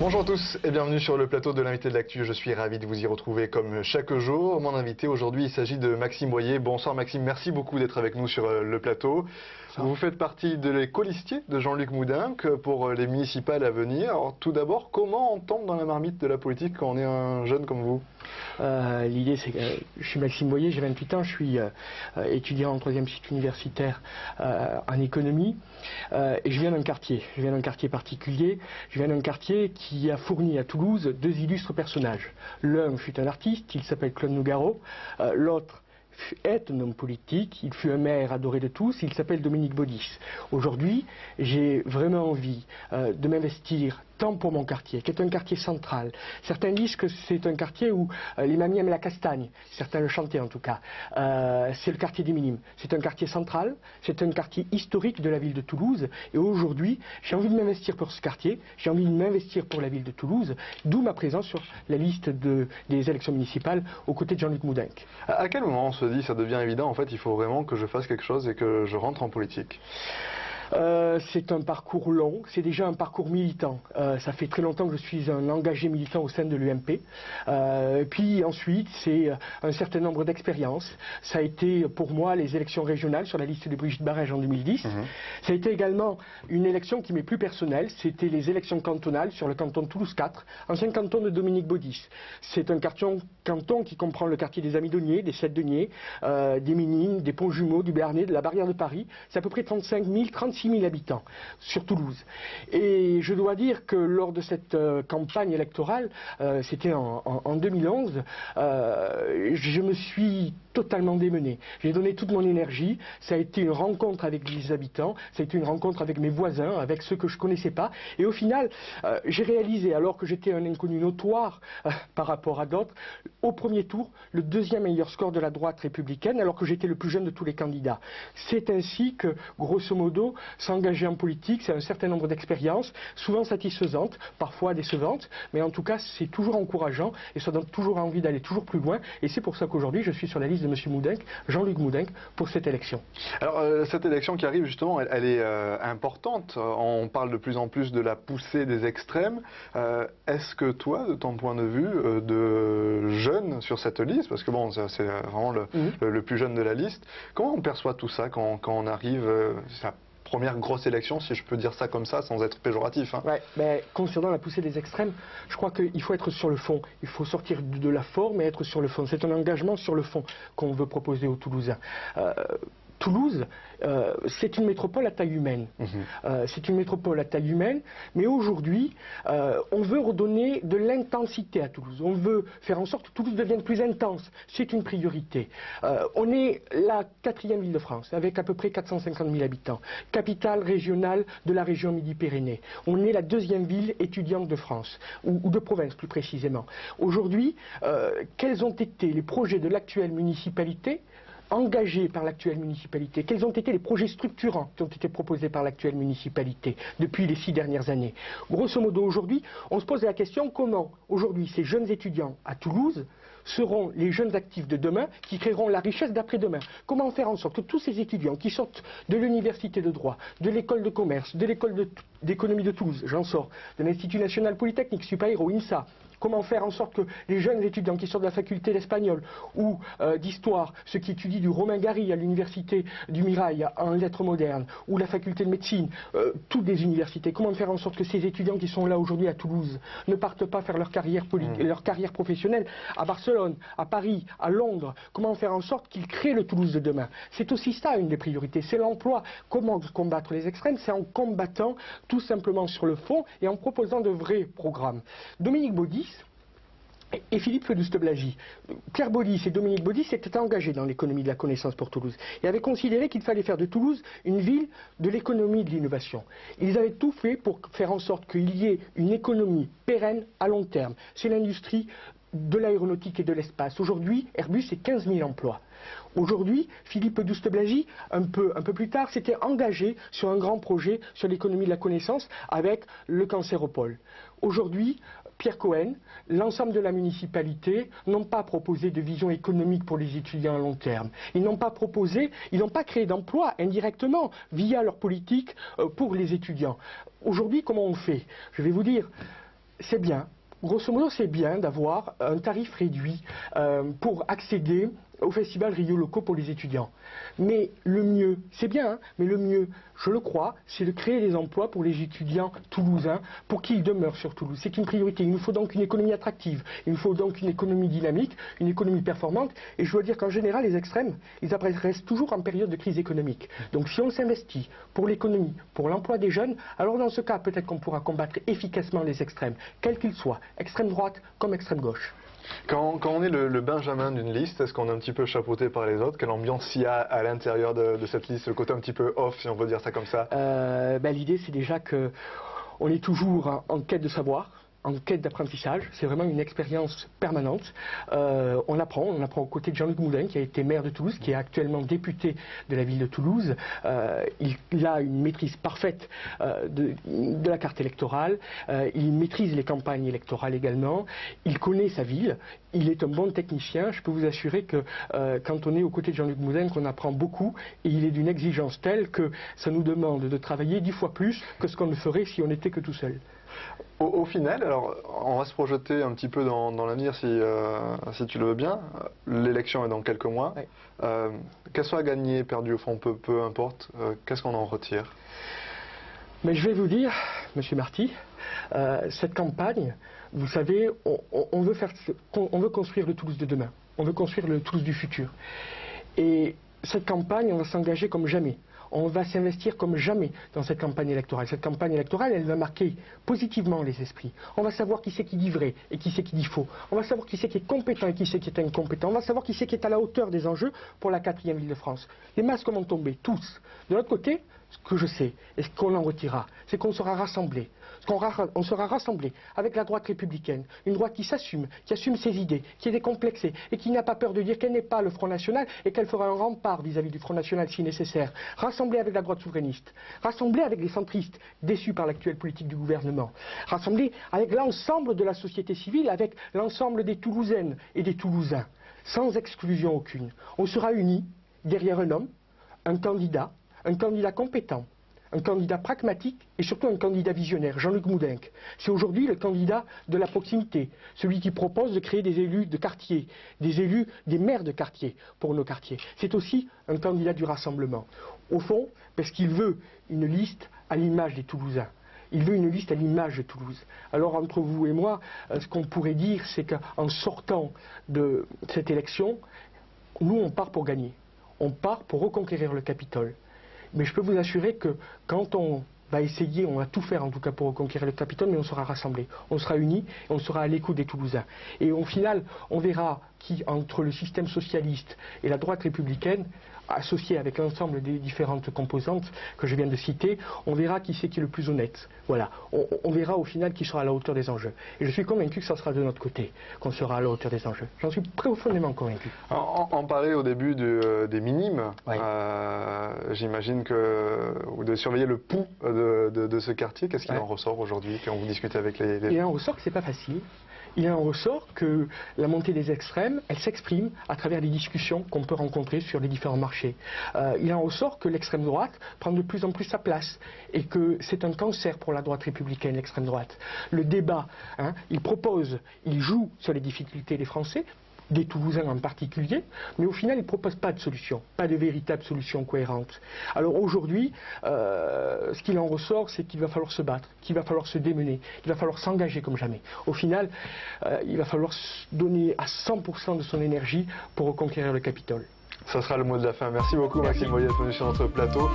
Bonjour à tous et bienvenue sur le plateau de l'invité de l'actu. Je suis ravi de vous y retrouver comme chaque jour. Mon invité aujourd'hui, il s'agit de Maxime Boyer. Bonsoir Maxime, merci beaucoup d'être avec nous sur le plateau. Vous faites partie des colistiers de Jean-Luc Moudenc pour les municipales à venir. Alors, tout d'abord, comment on tombe dans la marmite de la politique quand on est un jeune comme vous? L'idée, c'est que je suis Maxime Boyer, j'ai 28 ans, je suis étudiant en 3e cycle universitaire en économie et je viens d'un quartier particulier, je viens d'un quartier qui a fourni à Toulouse 2 illustres personnages. L'un fut un artiste, il s'appelle Claude Nougaro, l'autre est un homme politique, il fut un maire adoré de tous, il s'appelle Dominique Baudis. Aujourd'hui, j'ai vraiment envie de m'investir tant pour mon quartier, qui est un quartier central. Certains disent que c'est un quartier où les mamies aiment la castagne, certains le chantaient en tout cas. C'est le quartier des Minimes. C'est un quartier central, c'est un quartier historique de la ville de Toulouse. Et aujourd'hui, j'ai envie de m'investir pour ce quartier, j'ai envie de m'investir pour la ville de Toulouse, d'où ma présence sur la liste des élections municipales aux côtés de Jean-Luc Moudenc. À quel moment on se dit, ça devient évident, en fait, il faut vraiment que je fasse quelque chose et que je rentre en politique? C'est un parcours long, c'est déjà un parcours militant. Ça fait très longtemps que je suis un engagé militant au sein de l'UMP. Puis ensuite, c'est un certain nombre d'expériences. Ça a été pour moi les élections régionales sur la liste de Brigitte Barège en 2010. Ça a été également une élection qui m'est plus personnelle, c'était les élections cantonales sur le canton de Toulouse 4, ancien canton de Dominique Baudis. C'est un canton qui comprend le quartier des Amidonniers, des Sept-Deniers, des Minimes, des Ponts-Jumeaux, du Béarnais, de la Barrière de Paris. C'est à peu près 36 000 habitants sur Toulouse. Et je dois dire que lors de cette campagne électorale, c'était en 2011, je me suis totalement démené. J'ai donné toute mon énergie, ça a été une rencontre avec les habitants, ça a été une rencontre avec mes voisins, avec ceux que je ne connaissais pas. Et au final, j'ai réalisé, alors que j'étais un inconnu notoire par rapport à d'autres, au premier tour, le 2e meilleur score de la droite républicaine, alors que j'étais le plus jeune de tous les candidats. C'est ainsi que, grosso modo, s'engager en politique, c'est un certain nombre d'expériences, souvent satisfaisantes, parfois décevantes, mais en tout cas, c'est toujours encourageant et ça donne toujours envie d'aller toujours plus loin. Et c'est pour ça qu'aujourd'hui, je suis sur la liste de M. Moudenc, Jean-Luc Moudenc, pour cette élection. Alors, cette élection qui arrive, justement, elle est importante. On parle de plus en plus de la poussée des extrêmes. Est-ce que toi, de ton point de vue, de jeune sur cette liste, parce que bon, c'est vraiment le plus jeune de la liste, comment on perçoit tout ça quand on arrive sa première grosse élection, si je peux dire ça comme ça, sans être péjoratif, hein. Ouais, mais concernant la poussée des extrêmes, je crois qu'il faut être sur le fond. Il faut sortir de la forme et être sur le fond. C'est un engagement sur le fond qu'on veut proposer aux Toulousains. Toulouse, c'est une métropole à taille humaine. C'est une métropole à taille humaine, mais aujourd'hui, on veut redonner de l'intensité à Toulouse. On veut faire en sorte que Toulouse devienne plus intense. C'est une priorité. On est la 4e ville de France, avec à peu près 450 000 habitants. Capitale régionale de la région Midi-Pyrénées. On est la 2e ville étudiante de France, ou de province plus précisément. Aujourd'hui, quels ont été les projets de l'actuelle municipalité engagés par l'actuelle municipalité? Quels ont été les projets structurants qui ont été proposés par l'actuelle municipalité depuis les 6 dernières années? Grosso modo, aujourd'hui, on se pose la question comment, aujourd'hui, ces jeunes étudiants à Toulouse seront les jeunes actifs de demain qui créeront la richesse d'après-demain. Comment faire en sorte que tous ces étudiants qui sortent de l'université de droit, de l'école de commerce, de l'école d'économie de Toulouse, j'en sors, de l'Institut national polytechnique, Supaéro, INSA, comment faire en sorte que les jeunes étudiants qui sortent de la faculté d'espagnol ou d'histoire, ceux qui étudient du Romain Gary à l'université du Mirail en lettres modernes, ou la faculté de médecine, toutes des universités, comment faire en sorte que ces étudiants qui sont là aujourd'hui à Toulouse ne partent pas faire leur carrière professionnelle à Barcelone, à Paris, à Londres? Comment faire en sorte qu'ils créent le Toulouse de demain? C'est aussi ça une des priorités, c'est l'emploi. Comment combattre les extrêmes? C'est en combattant tout simplement sur le fond et en proposant de vrais programmes. Dominique Baudis et Philippe Douste-Blagy, Pierre Baudis et Dominique Baudis s'étaient engagés dans l'économie de la connaissance pour Toulouse et avaient considéré qu'il fallait faire de Toulouse une ville de l'économie de l'innovation. Ils avaient tout fait pour faire en sorte qu'il y ait une économie pérenne à long terme. C'est l'industrie de l'aéronautique et de l'espace. Aujourd'hui, Airbus, c'est 15 000 emplois. Aujourd'hui, Philippe Douste-Blagy, un peu plus tard, s'était engagé sur un grand projet sur l'économie de la connaissance avec le cancéropole. Aujourd'hui, Pierre Cohen, l'ensemble de la municipalité n'ont pas proposé de vision économique pour les étudiants à long terme. Ils n'ont pas créé d'emplois indirectement via leur politique pour les étudiants. Aujourd'hui, comment on fait? Je vais vous dire, c'est bien. Grosso modo, c'est bien d'avoir un tarif réduit pour accéder au festival Rio Loco pour les étudiants. Mais le mieux, c'est bien, hein, mais le mieux, je le crois, c'est de créer des emplois pour les étudiants toulousains, pour qu'ils demeurent sur Toulouse. C'est une priorité. Il nous faut donc une économie attractive, il nous faut donc une économie dynamique, une économie performante. Et je dois dire qu'en général, les extrêmes, ils apparaissent toujours en période de crise économique. Donc si on s'investit pour l'économie, pour l'emploi des jeunes, alors dans ce cas, peut-être qu'on pourra combattre efficacement les extrêmes, quels qu'ils soient, extrême droite comme extrême gauche. Quand on est le Benjamin d'une liste, est-ce qu'on est un petit peu chapeauté par les autres? Quelle ambiance il y a à l'intérieur de cette liste, le côté un petit peu off, si on veut dire ça comme ça? L'idée, c'est déjà qu'on est toujours en quête de savoir, en quête d'apprentissage. C'est vraiment une expérience permanente. On apprend aux côtés de Jean-Luc Moulin, qui a été maire de Toulouse, qui est actuellement député de la ville de Toulouse. Il a une maîtrise parfaite de la carte électorale. Il maîtrise les campagnes électorales également. Il connaît sa ville. Il est un bon technicien. Je peux vous assurer que quand on est aux côtés de Jean-Luc Moulin, qu'on apprend beaucoup, et il est d'une exigence telle que ça nous demande de travailler 10 fois plus que ce qu'on ne ferait si on n'était que tout seul. Au final, alors on va se projeter un petit peu dans l'avenir si tu le veux bien. L'élection est dans quelques mois. Oui. Qu'elle soit gagnée, perdue, au fond, peu importe, qu'est-ce qu'on en retire? Mais je vais vous dire, Monsieur Marty, cette campagne, vous savez, on veut construire le Toulouse de demain. On veut construire le Toulouse du futur. Et cette campagne, on va s'engager comme jamais. On va s'investir comme jamais dans cette campagne électorale. Cette campagne électorale, elle va marquer positivement les esprits. On va savoir qui c'est qui dit vrai et qui c'est qui dit faux. On va savoir qui c'est qui est compétent et qui c'est qui est incompétent. On va savoir qui c'est qui est à la hauteur des enjeux pour la 4e ville de France. Les masques vont tomber, tous. De l'autre côté, ce que je sais et ce qu'on en retirera, c'est qu'on sera rassemblés. On sera rassemblés avec la droite républicaine, une droite qui s'assume, qui assume ses idées, qui est décomplexée et qui n'a pas peur de dire qu'elle n'est pas le Front National et qu'elle fera un rempart vis-à-vis du Front National si nécessaire. Rassemblés avec la droite souverainiste, rassemblés avec les centristes déçus par l'actuelle politique du gouvernement, rassemblés avec l'ensemble de la société civile, avec l'ensemble des Toulousaines et des Toulousains, sans exclusion aucune. On sera unis derrière un homme, un candidat compétent, un candidat pragmatique et surtout un candidat visionnaire, Jean-Luc Moulin. C'est aujourd'hui le candidat de la proximité, celui qui propose de créer des élus de quartier, des maires de quartier pour nos quartiers. C'est aussi un candidat du rassemblement. Au fond, parce qu'il veut une liste à l'image des Toulousains. Il veut une liste à l'image de Toulouse. Alors entre vous et moi, ce qu'on pourrait dire, c'est qu'en sortant de cette élection, nous on part pour gagner. On part pour reconquérir le Capitole. Mais je peux vous assurer que quand on va essayer, on va tout faire en tout cas pour reconquérir le Capitole, mais on sera rassemblés, on sera unis et on sera à l'écoute des Toulousains. Et au final, on verra qui, entre le système socialiste et la droite républicaine, associé avec l'ensemble des différentes composantes que je viens de citer, on verra qui c'est qui est le plus honnête. Voilà, on verra au final qui sera à la hauteur des enjeux. Et je suis convaincu que ça sera de notre côté, qu'on sera à la hauteur des enjeux. J'en suis profondément convaincu. On parlait au début des minimes. Oui. J'imagine que vous devez surveiller le pouls de ce quartier. Qu'est-ce qu'il en ressort aujourd'hui quand vous discutez avec les... Il en ressort que c'est pas facile. Il en ressort que la montée des extrêmes, elle s'exprime à travers les discussions qu'on peut rencontrer sur les différents marchés. Il en ressort que l'extrême droite prend de plus en plus sa place et que c'est un cancer pour la droite républicaine, l'extrême droite. Le débat, il joue sur les difficultés des Français, des Toulousains en particulier, mais au final, ils ne proposent pas de solution, pas de véritable solution cohérente. Alors aujourd'hui, ce qu'il en ressort, c'est qu'il va falloir se battre, qu'il va falloir se démener, qu'il va falloir s'engager comme jamais. Au final, il va falloir donner à 100% de son énergie pour reconquérir le Capitole. Ça sera le mot de la fin. Merci beaucoup, Maxime Boyer, d'être venu sur notre plateau.